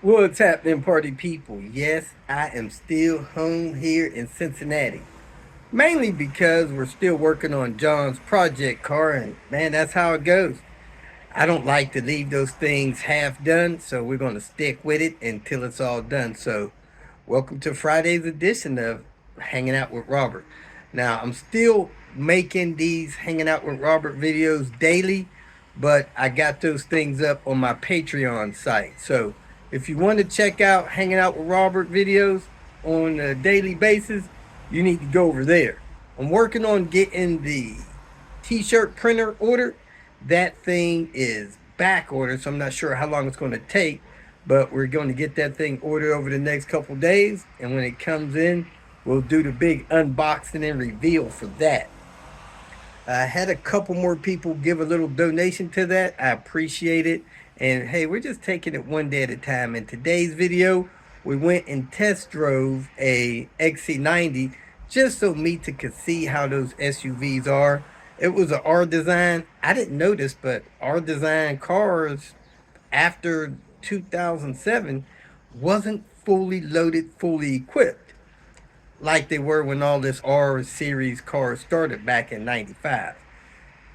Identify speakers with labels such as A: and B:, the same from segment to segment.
A: What's happening, party people? Yes, I am still home here in Cincinnati. Mainly because we're still working on John's project car, and man, that's how it goes. I don't like to leave those things half done, so we're going to stick with it until it's all done. So, welcome to Friday's edition of Hanging Out with Robert. Now, I'm still making these Hanging Out with Robert videos daily, but I got those things up on my Patreon site. So, if you want to check out Hanging Out with Robert videos on a daily basis, you need to go over there. I'm working on getting the t-shirt printer ordered. That thing is back ordered, so I'm not sure how long it's going to take, but we're going to get that thing ordered over the next couple days, and when it comes in, we'll do the big unboxing and reveal for that. I had a couple more people give a little donation to that. I appreciate it. And hey, we're just taking it one day at a time. In today's video, we went and test drove a XC90 just so Mita could see how those SUVs are. It was a R design. I didn't notice, but R design cars after 2007 wasn't fully loaded, fully equipped like they were when all this R series cars started back in 95.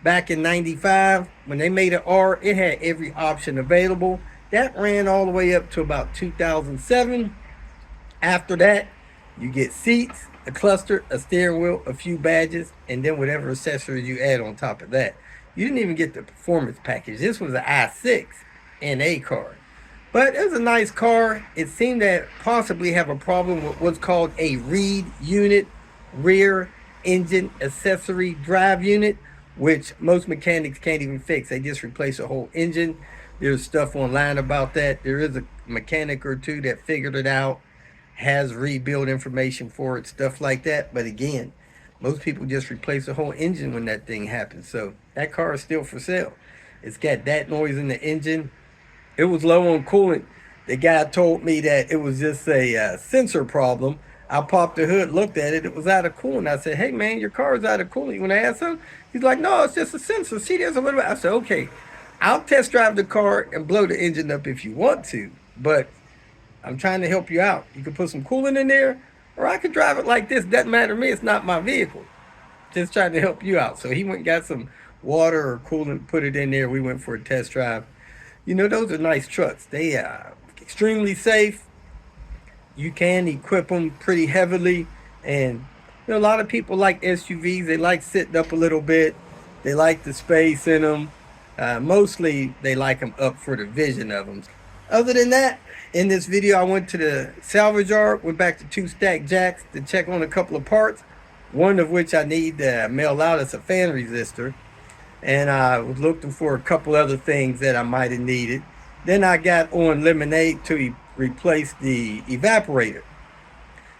A: Back in 95, when they made an R, it had every option available. That ran all the way up to about 2007. After that, you get seats, a cluster, a steering wheel, a few badges, and then whatever accessories you add on top of that. You didn't even get the performance package. This was an i6 NA car. But it was a nice car. It seemed to possibly have a problem with what's called a reed unit, rear engine accessory drive unit, which most mechanics can't even fix. They just replace a whole engine. There's stuff online about that. There is a mechanic or two that figured it out, has rebuild information for it, stuff like that. But again, most people just replace the whole engine when that thing happens. So that car is still for sale. It's got that noise in the engine. It was low on coolant. The guy told me that it was just a sensor problem. I popped the hood, looked at it. It was out of coolant. I said, "Hey man, your car is out of coolant. You want to add some?" He's like, "No, it's just a sensor. See, there's a little bit." I said, "Okay, I'll test drive the car and blow the engine up if you want to, but I'm trying to help you out. You can put some coolant in there, or I could drive it like this. Doesn't matter to me. It's not my vehicle. Just trying to help you out." So he went and got some water or coolant, put it in there. We went for a test drive. Those are nice trucks. They are extremely safe. You can equip them pretty heavily. And, a lot of people like SUVs. They like sitting up a little bit. They like the space in them. Mostly, they like them up for the vision of them. Other than that, in this video, I went to the salvage yard, went back to 2 Stack Jacks to check on a couple of parts. One of which I need to mail out as a fan resistor. And I was looking for a couple other things that I might have needed. Then I got on Lemonade to replace the evaporator.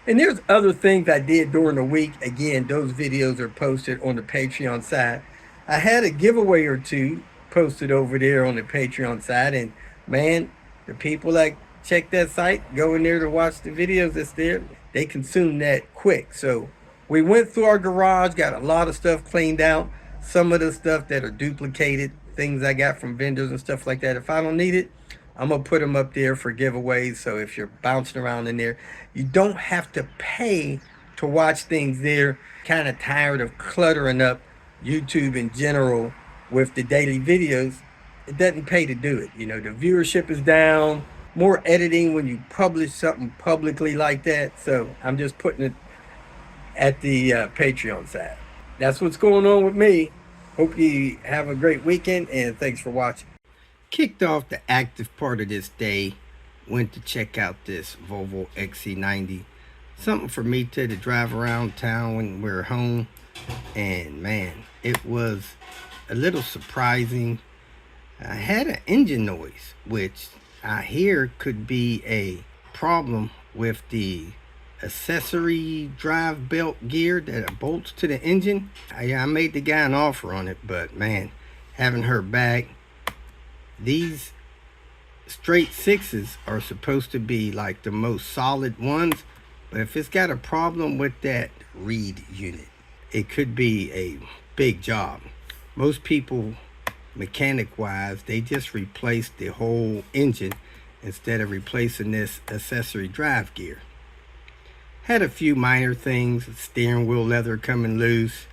A: And there's other things I did during the week. Again, those videos are posted on the Patreon side. I had a giveaway or two posted over there on the Patreon side. And man, the people that check that site, go in there to watch the videos that's there, they consume that quick. So we went through our garage, got a lot of stuff cleaned out. Some of the stuff that are duplicated, things I got from vendors and stuff like that. If I don't need it, I'm going to put them up there for giveaways. So if you're bouncing around in there, you don't have to pay to watch things there. Kind of tired of cluttering up YouTube in general with the daily videos. It doesn't pay to do it. The viewership is down. More editing when you publish something publicly like that. So I'm just putting it at the Patreon side. That's what's going on with me. Hope you have a great weekend, and thanks for watching. Kicked off the active part of this day. Went to check out this Volvo XC90. Something for me to drive around town when we're home. And man, it was a little surprising. I had an engine noise, which I hear could be a problem with the accessory drive belt gear that bolts to the engine. I made the guy an offer on it, but man, haven't heard back. These straight sixes are supposed to be like the most solid ones, but if it's got a problem with that reed unit, it could be a big job. Most people, mechanic wise, they just replace the whole engine instead of replacing this accessory drive gear. Had a few minor things, steering wheel leather coming loose,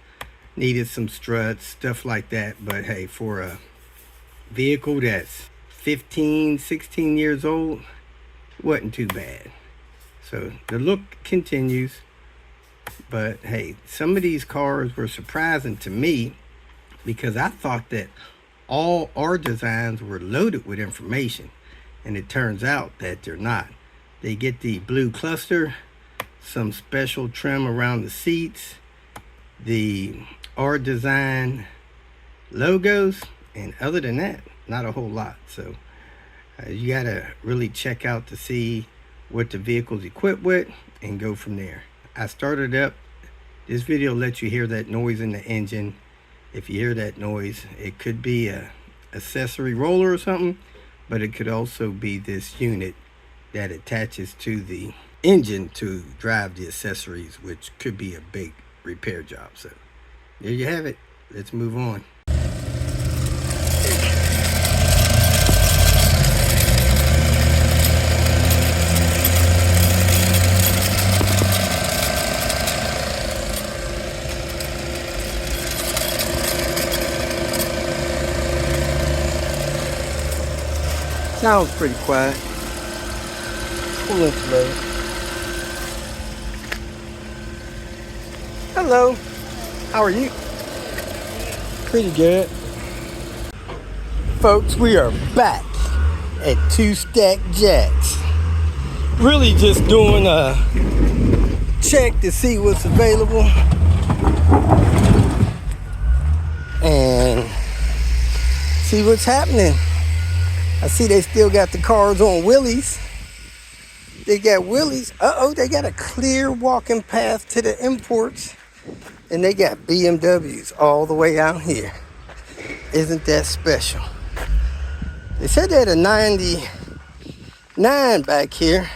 A: needed some struts, stuff like that. But hey, for a vehicle that's 15, 16 years old, wasn't too bad. So the look continues. But hey, some of these cars were surprising to me because I thought that all our designs were loaded with information, and it turns out that they're not. They get the blue cluster, some special trim around the seats, the R design logos, and other than that, not a whole lot. So you gotta really check out to see what the vehicle's equipped with and go from there. I started up. This video lets you hear that noise in the engine. If you hear that noise, it could be a accessory roller or something, but it could also be this unit that attaches to the engine to drive the accessories, which could be a big repair job. So there you have it. Let's move on. Sounds pretty quiet. Pull into load. Hello. How are you? Pretty good. Folks, we are back at Two Stack Jacks. Really just doing a check to see what's available and see what's happening. I see they still got the cars on wheelies. They got wheelies. Uh-oh, they got a clear walking path to the imports. And they got BMWs all the way out here. Isn't that special? They said they had a 99 back here.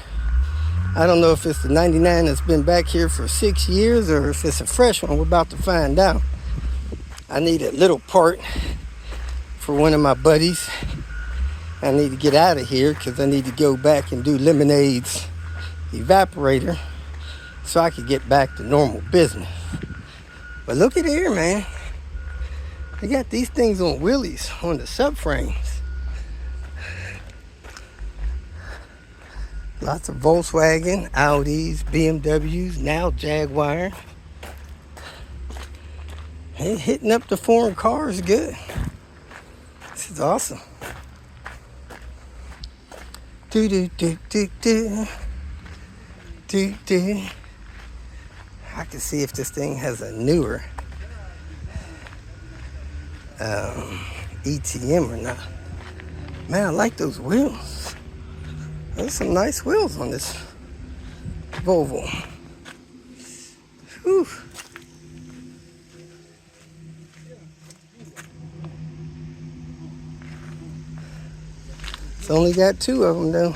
A: I don't know if it's the 99 that's been back here for 6 years or if it's a fresh one. We're about to find out. I need a little part for one of my buddies. I need to get out of here because I need to go back and do Lemonade's evaporator so I could get back to normal business. But look at here, man. They got these things on wheelies on the subframes. Lots of Volkswagen, Audis, BMWs, now Jaguar. Hey, hitting up the foreign cars good. This is awesome. Do do do do do do do. I can see if this thing has a newer ETM or not. Man, I like those wheels. There's some nice wheels on this Volvo. Whew. It's only got 2 of them though.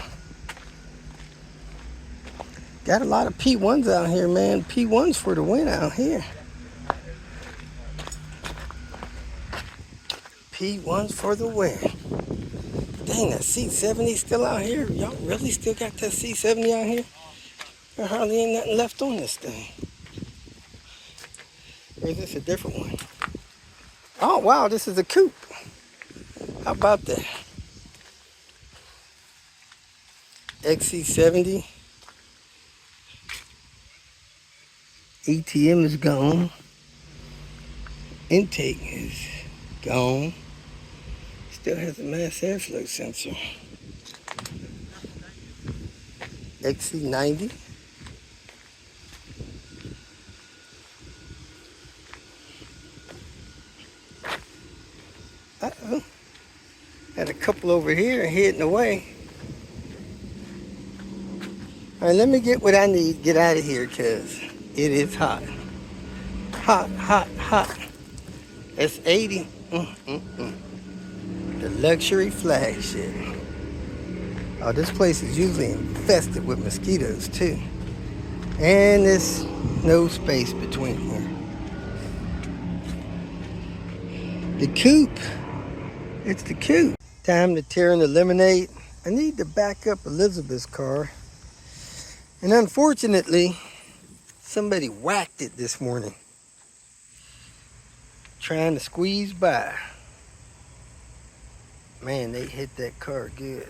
A: Got a lot of P1s out here, man. P1s for the win out here. P1s for the win. Dang, that C70 still out here. Y'all really still got that C70 out here? There hardly ain't nothing left on this thing. Or is this a different one? Oh, wow, this is a coupe. How about that? XC70. ATM is gone. Intake is gone. Still has a mass airflow sensor. XC90. Uh-oh. Had a couple over here heading away. All right, let me get what I need, get out of here, because it is hot. Hot, hot, hot. S80. The luxury flagship. Oh, this place is usually infested with mosquitoes, too. And there's no space between here. The coupe. It's the coupe. Time to tear in the lemonade. I need to back up Elizabeth's car. And unfortunately, somebody whacked it this morning. Trying to squeeze by. Man, they hit that car good.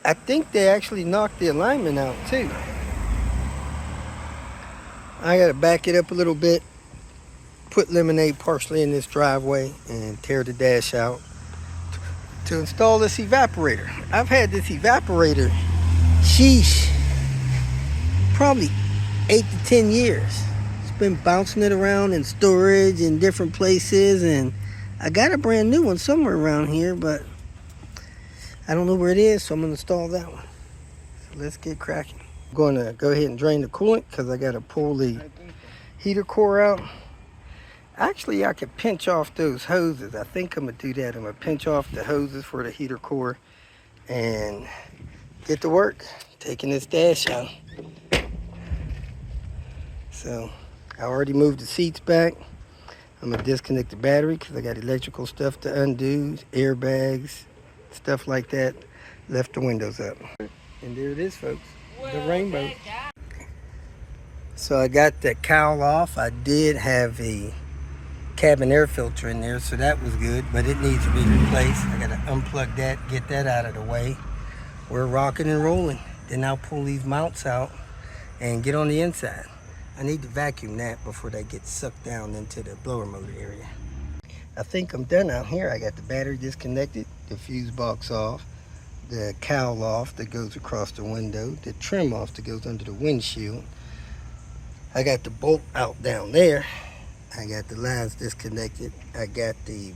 A: I think they actually knocked the alignment out too. I gotta back it up a little bit, put lemonade partially in this driveway, and tear the dash out to install this evaporator. I've had this evaporator, sheesh, probably 8 to 10 years. It's been bouncing it around in storage in different places, and I got a brand new one somewhere around here, but I don't know where it is, so I'm gonna install that one. So let's get cracking. I'm gonna go ahead and drain the coolant because I gotta pull the heater core out. Actually, I could pinch off those hoses. I think I'm gonna do that. I'm gonna pinch off the hoses for the heater core and get to work taking this dash out. So I already moved the seats back. I'm gonna disconnect the battery because I got electrical stuff to undo, airbags, stuff like that. Left the windows up. And there it is, folks, the rainbow. So I got the cowl off. I did have a cabin air filter in there, so that was good, but it needs to be replaced. I gotta unplug that, get that out of the way. We're rocking and rolling. Then I'll pull these mounts out and get on the inside. I need to vacuum that before they get sucked down into the blower motor area. I think I'm done out here. I got the battery disconnected, the fuse box off, the cowl off that goes across the window, the trim off that goes under the windshield. I got the bolt out down there. I got the lines disconnected. I got the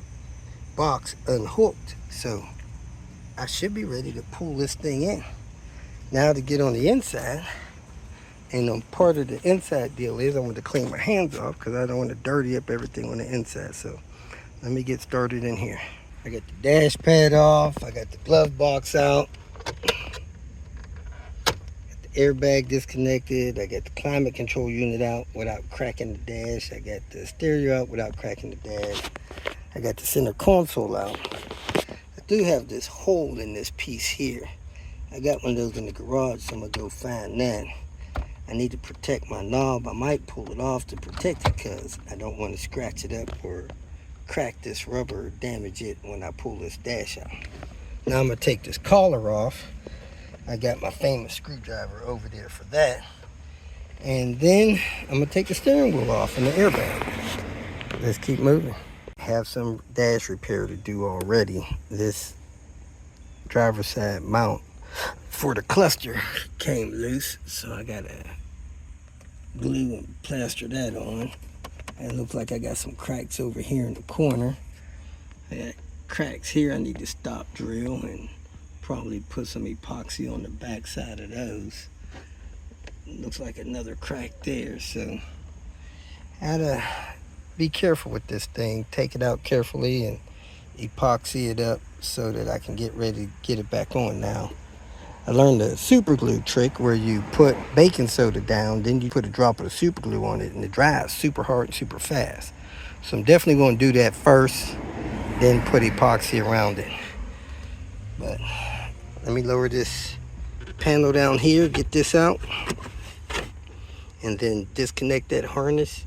A: box unhooked. So I should be ready to pull this thing in. Now to get on the inside, and part of the inside deal is I want to clean my hands off because I don't want to dirty up everything on the inside. So let me get started in here. I got the dash pad off. I got the glove box out. Airbag disconnected. I got the climate control unit out without cracking the dash. I got the stereo out without cracking the dash. I got the center console out. I do have this hole in this piece here. I got one of those in the garage, so I'm gonna go find that. I need to protect my knob. I might pull it off to protect it because I don't want to scratch it up or crack this rubber or damage it when I pull this dash out. Now I'm gonna take this collar off. I got my famous screwdriver over there for that. And then I'm gonna take the steering wheel off and the airbag. Let's keep moving. Have some dash repair to do already. This driver's side mount for the cluster came loose, so I gotta glue and plaster that on. It looks like I got some cracks over here in the corner. I got cracks here I need to stop drill and probably put some epoxy on the back side of those. Looks like another crack there, so I gotta be careful with this thing. Take it out carefully and epoxy it up so that I can get ready to get it back on now. I learned the super glue trick where you put baking soda down, then you put a drop of the super glue on it, and it dries super hard and super fast. So I'm definitely going to do that first, then put epoxy around it. But let me lower this panel down here, get this out, and then disconnect that harness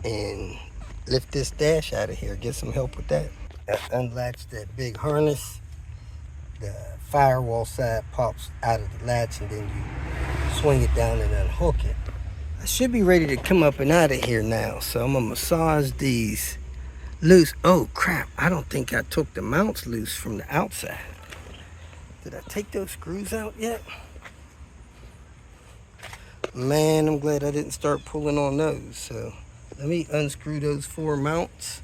A: and lift this dash out of here. Get some help with that. Unlatch that big harness. The firewall side pops out of the latch, and then you swing it down and unhook it. I should be ready to come up and out of here now, so I'm gonna massage these loose. Oh crap, I don't think I took the mounts loose from the outside. Did I take those screws out yet? Man, I'm glad I didn't start pulling on those. So let me unscrew those 4 mounts.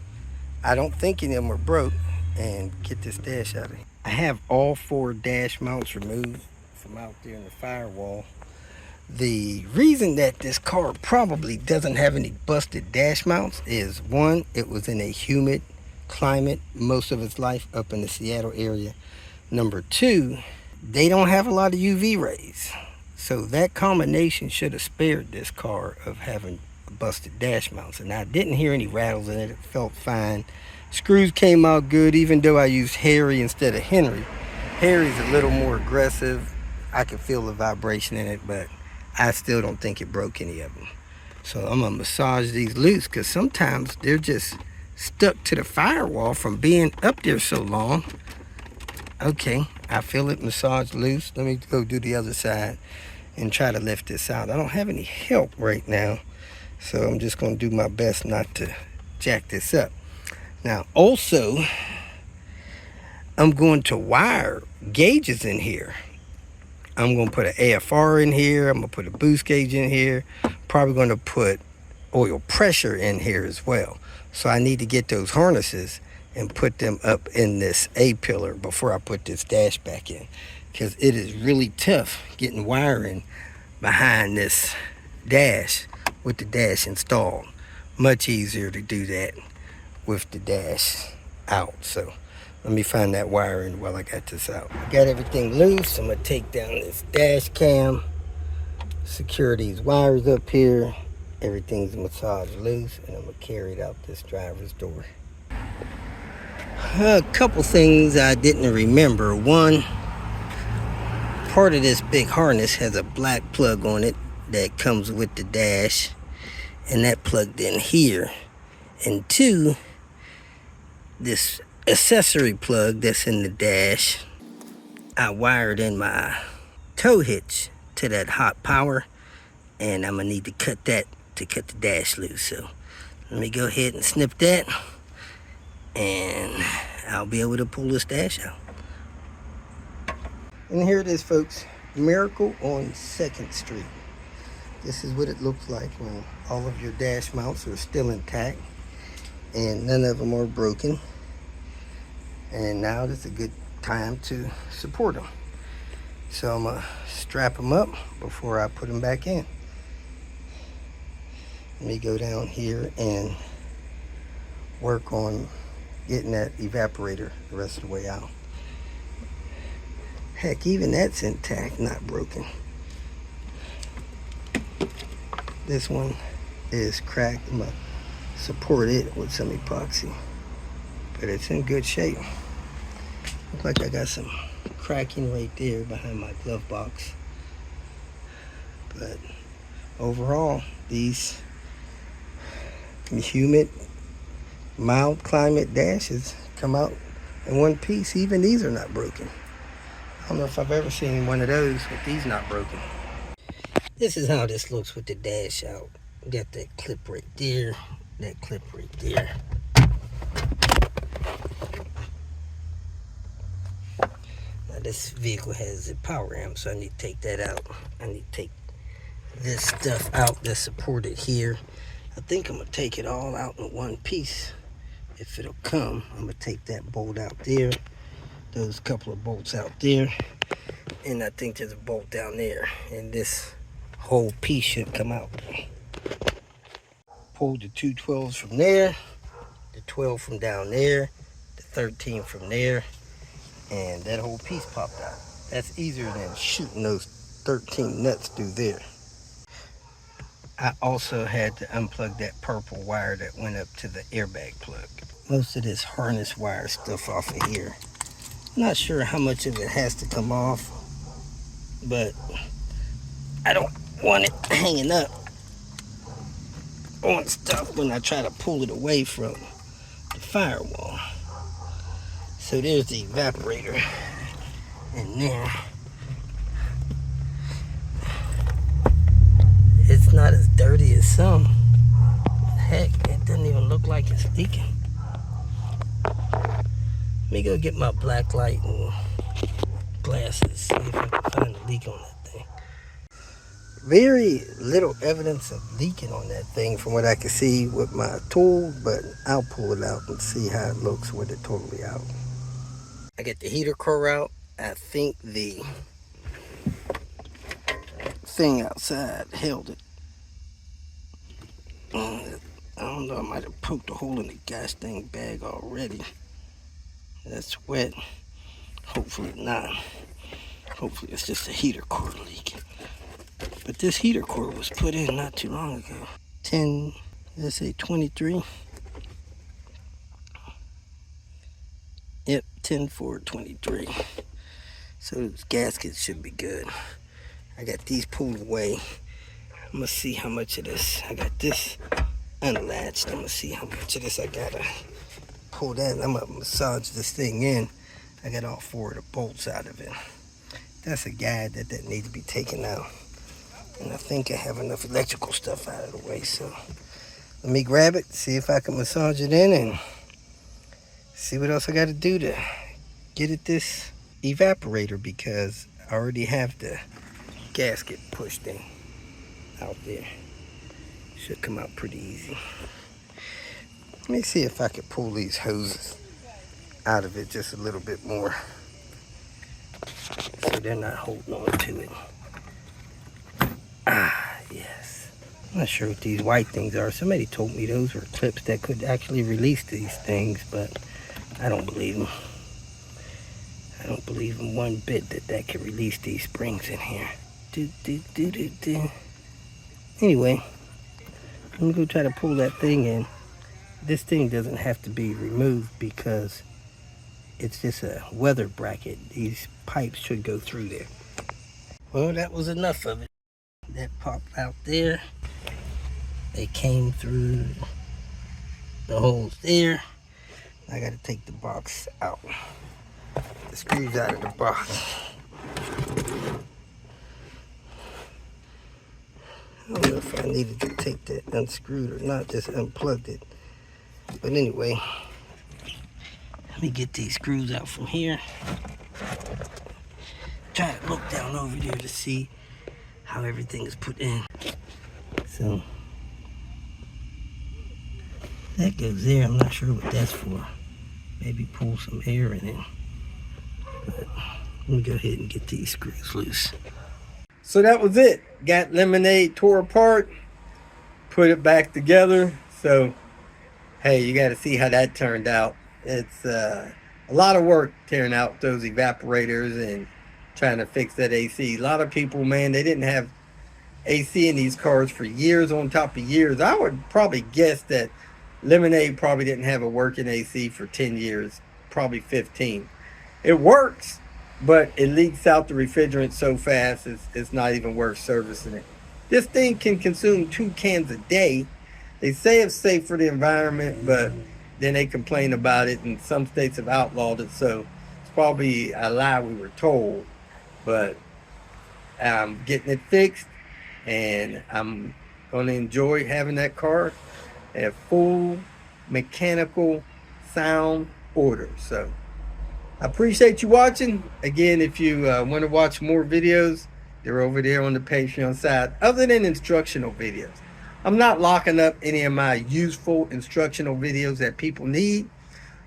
A: I don't think any of them are broke, and get this dash out of here. I have all 4 dash mounts removed from out there in the firewall. The reason that this car probably doesn't have any busted dash mounts is, 1, it was in a humid climate most of its life up in the Seattle area. Number 2, they don't have a lot of UV rays. So that combination should have spared this car of having busted dash mounts. And I didn't hear any rattles in it. It felt fine. Screws came out good, even though I used Harry instead of Henry. Harry's a little more aggressive. I can feel the vibration in it, but I still don't think it broke any of them. So I'm gonna massage these loose, because sometimes they're just stuck to the firewall from being up there so long. Okay, I feel it massage loose. Let me go do the other side and try to lift this out. I don't have any help right now, so I'm just gonna do my best not to jack this up. Now also, I'm going to wire gauges in here. I'm gonna put an AFR in here. I'm gonna put a boost gauge in here. Probably gonna put oil pressure in here as well. So I need to get those harnesses and put them up in this A-pillar before I put this dash back in, because it is really tough getting wiring behind this dash with the dash installed. Much easier to do that with the dash out. So let me find that wiring while I got this out. Got everything loose. I'm gonna take down this dash cam, secure these wires up here. Everything's massaged loose, and I'm gonna carry it out this driver's door. A couple things I didn't remember. One, part of this big harness has a black plug on it that comes with the dash, and that plugged in here. And two, this accessory plug that's in the dash, I wired in my tow hitch to that hot power, and I'm gonna need to cut that to cut the dash loose. So let me go ahead and snip that, and I'll be able to pull this dash out. And here it is, folks. Miracle on 2nd Street. This is what it looks like when all of your dash mounts are still intact and none of them are broken. And now is a good time to support them. So I'm gonna strap them up before I put them back in. Let me go down here and work on getting that evaporator the rest of the way out. Heck, even that's intact, not broken. This one is cracked. I'm gonna support it with some epoxy, but it's in good shape. Looks like I got some cracking right there behind my glove box. But overall, these humid, mild climate dashes come out in one piece. Even these are not broken. I don't know if I've ever seen one of those with these not broken. This is how this looks with the dash out. Got that clip right there, that clip right there. Now this vehicle has a power amp, so I need to take that out. I need to take this stuff out that's supported here. I think I'm gonna take it all out in one piece. If it'll come, I'm gonna take that bolt out there, those couple of bolts out there, and I think there's a bolt down there, and this whole piece should come out. Pull the 212s from there, the 12 from down there, the 13 from there, and that whole piece popped out. That's easier than shooting those 13 nuts through there. I also had to unplug that purple wire that went up to the airbag plug. Most of this harness wire stuff off of here. Not sure how much of it has to come off, but I don't want it hanging up on stuff when I try to pull it away from the firewall. So there's the evaporator in there. It's not as dirty as some. Heck, it doesn't even look like it's leaking. Let me go get my black light and glasses, see if I can find a leak on that thing. Very little evidence of leaking on that thing from what I can see with my tool, but I'll pull it out and see how it looks with it totally out. I get the heater core out. I think the thing outside held it. I don't know, I might have poked a hole in the gosh dang bag already. That's wet. Hopefully not. Hopefully it's just a heater cord leak. But this heater cord was put in not too long ago. 10, let's say 23. Yep, 10/4/23. So those gaskets should be good. I got these pulled away. I'm gonna see how much of this. I got this unlatched. I'm gonna see how much of this I gotta pull that. I'm gonna massage this thing in. I got all 4 of the bolts out of it. That's a guide that needs to be taken out. And I think I have enough electrical stuff out of the way. So let me grab it, see if I can massage it in, and see what else I got to do to get at this evaporator, because I already have the gasket pushed in out there. Should come out pretty easy. Let me see if I can pull these hoses out of it just a little bit more so they're not holding on to it. Ah, yes. I'm not sure what these white things are. Somebody told me those were clips that could actually release these things, but I don't believe them. I don't believe them one bit that could release these springs in here. Anyway, I'm gonna go try to pull that thing in. This thing doesn't have to be removed because it's just a weather bracket. These pipes should go through there. Well, that was enough of it. That popped out there. They came through the holes there. I gotta take the box out. The screws out of the box. I don't know if I needed to take that unscrewed or not, just unplugged it. But anyway, let me get these screws out from here. Try to look down over there to see how everything is put in. So that goes there. I'm not sure what that's for. Maybe pull some air in it. But let me go ahead and get these screws loose. So that was it. Got Lemonade tore apart, put it back together. So hey, you got to see how that turned out. It's a lot of work tearing out those evaporators and trying to fix that AC. A lot of people, man, they didn't have AC in these cars for years on top of years. I would probably guess that Lemonade probably didn't have a working AC for 10 years, probably 15. It works, but it leaks out the refrigerant so fast it's not even worth servicing it. This thing can consume 2 cans a day. They say it's safe for the environment, but then they complain about it, and some states have outlawed it, so it's probably a lie we were told. But I'm getting it fixed, and I'm going to enjoy having that car at full mechanical sound order. So I appreciate you watching. Again, if you want to watch more videos, they're over there on the Patreon side, other than instructional videos. I'm not locking up any of my useful instructional videos that people need,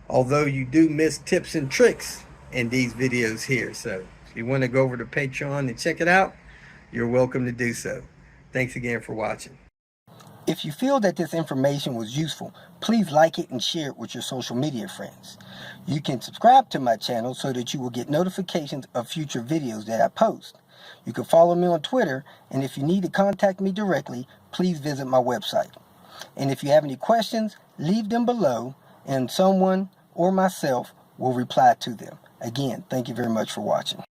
A: although you do miss tips and tricks in these videos here. So if you want to go over to Patreon and check it out, you're welcome to do so. Thanks again for watching. If you feel that this information was useful, please like it and share it with your social media friends. You can subscribe to my channel so that you will get notifications of future videos that I post. You can follow me on Twitter, and if you need to contact me directly, please visit my website. And if you have any questions, leave them below, and someone or myself will reply to them. Again, thank you very much for watching.